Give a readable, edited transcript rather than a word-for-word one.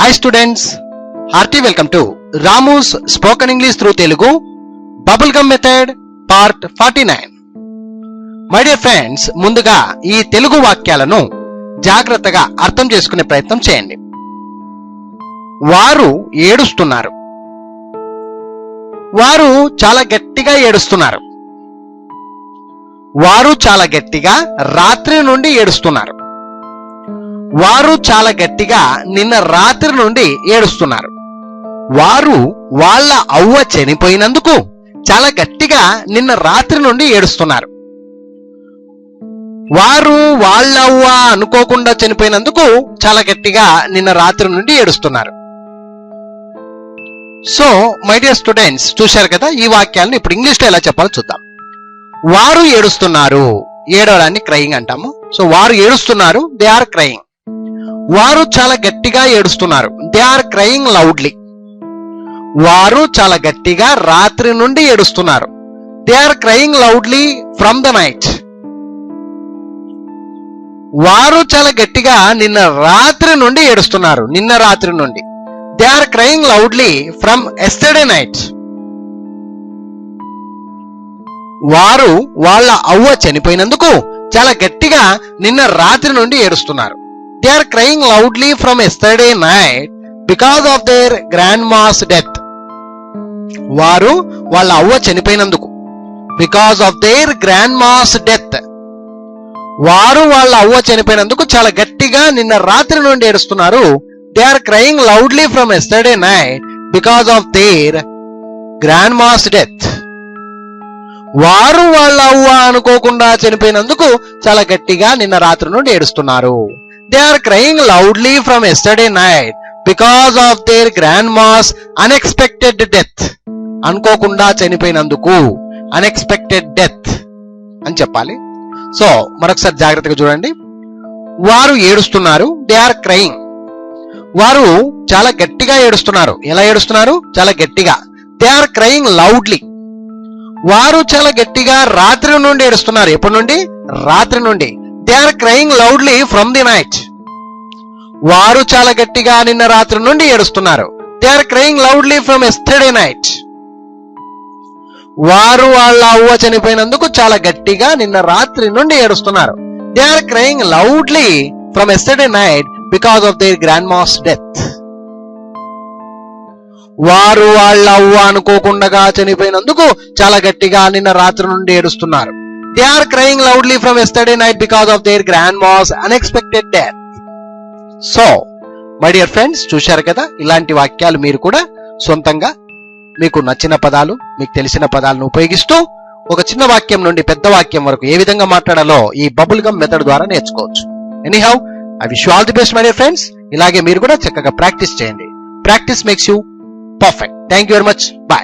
Hi students, hearty welcome to Ramu's Spoken English through Telugu Bubblegum Method Part 49. My dear friends, ముందుగా ఈ తెలుగు వాక్యాలను జాగ్రత్తగా అర్థం చేసుకునే ప్రయత్నం చేయండి. వారు ఏడుస్తున్నారు. వారు చాలా గట్టిగా ఏడుస్తున్నారు. వారు చాలా గట్టిగా రాత్రి నుండి ఏడుస్తున్నారు. వారు చాలా గట్టిగా నిన్న రాత్రి నుండి ఏడుస్తున్నారు. వారు వాళ్ళ అవ్వ చనిపోయినందుకు చాలా గట్టిగా నిన్న రాత్రి నుండి ఏడుస్తున్నారు. వారు వాళ్ళ అవ్వ అనుకోకుండా చనిపోయినందుకు చాలా గట్టిగా నిన్న రాత్రి నుండి ఏడుస్తున్నారు. సో మై డియర్ స్టూడెంట్స్, చూశారు కదా ఈ వాక్యాలను. ఇప్పుడు ఇంగ్లీష్ లో ఎలా చెప్పాలో చూద్దాం. వారు ఏడుస్తున్నారు, ఏడవడాన్ని క్రయింగ్ అంటాము. సో వారు ఏడుస్తున్నారు, దే ఆర్ క్రయింగ్. వారు చాలా గట్టిగా ఏడుస్తున్నారు, దే ఆర్ క్రయింగ్ లౌడ్లీ. వారు చాలా గట్టిగా రాత్రి నుండి ఏడుస్తున్నారు, they are crying loudly from the night. వారు చాలా గట్టిగా నిన్న రాత్రి నుండి ఏడుస్తున్నారు, నిన్న రాత్రి నుండి, they are crying loudly from yesterday night. వారు వాళ్ళ అవ్వ చనిపోయినందుకు చాలా గట్టిగా నిన్న రాత్రి నుండి ఏడుస్తున్నారు. They are crying loudly from yesterday night because of their grandma's death. వారు వాళ్ళ అవ్వ చనిపోయినందుకు, because of their grandma's death. వారు వాళ్ళ అవ్వ చనిపోయినందుకు చాలా గట్టిగా నిన్న రాత్రి నుండి ఏడుస్తున్నారు. They are crying loudly from yesterday night because of their grandma's death. వారు వాళ్ళ అవ్వ అనుకోకుండా చనిపోయినందుకు చాలా గట్టిగా నిన్న రాత్రి నుండి ఏడుస్తున్నారు. They are crying loudly from yesterday night because of their grandma's unexpected death. అనుకోకుండా చనిపోయినందుకు, unexpected death అని చెప్పాలి. సో మరొకసారి జాగ్రత్తగా చూడండి. వారు ఏడుస్తున్నారు, they are crying. వారు చాలా గట్టిగా ఏడుస్తున్నారు. ఎలా ఏడుస్తున్నారు? చాలా గట్టిగా. They are crying loudly. వారు చాలా గట్టిగా రాత్రి నుండి ఏడుస్తున్నారు. ఎప్పటి నుండి? రాత్రి నుండి. They are crying loudly from the night. వారు చాలా గట్టిగా నిన్న రాత్రి నుండి ఏడుస్తున్నారు. They are crying loudly from yesterday night. వారు వాళ్ళ అవ్వ చనిపోయినందుకు చాలా గట్టిగా నిన్న రాత్రి నుండి ఏడుస్తున్నారు. They are crying loudly from yesterday night because of their grandma's death. వారు వాళ్ళ అవ్వ అనుకోకుండా చనిపోయినందుకు చాలా గట్టిగా నిన్న రాత్రి నుండి ఏడుస్తున్నారు. They are crying loudly from yesterday night because of their grandma's unexpected death. So my dear friends, చూశారు కదా ఇలాంటి వాక్యాలు మీరు కూడా సొంతంగా మీకు నచ్చిన పదాలు, మీకు తెలిసిన పదాలను ఉపయోగిస్తూ ఒక చిన్న వాక్యం నుండి పెద్ద వాక్యం వరకు ఏ విధంగా మాట్లాడాలో ఈ బబుల్ గమ్ మెథడ్ ద్వారా నేర్చుకోవచ్చు. Anyhow, I wish you all the best my dear friends. ఇలాగే మీరు కూడా చక్కగా ప్రాక్టీస్ చేయండి. Practice makes you perfect. Thank you very much. Bye.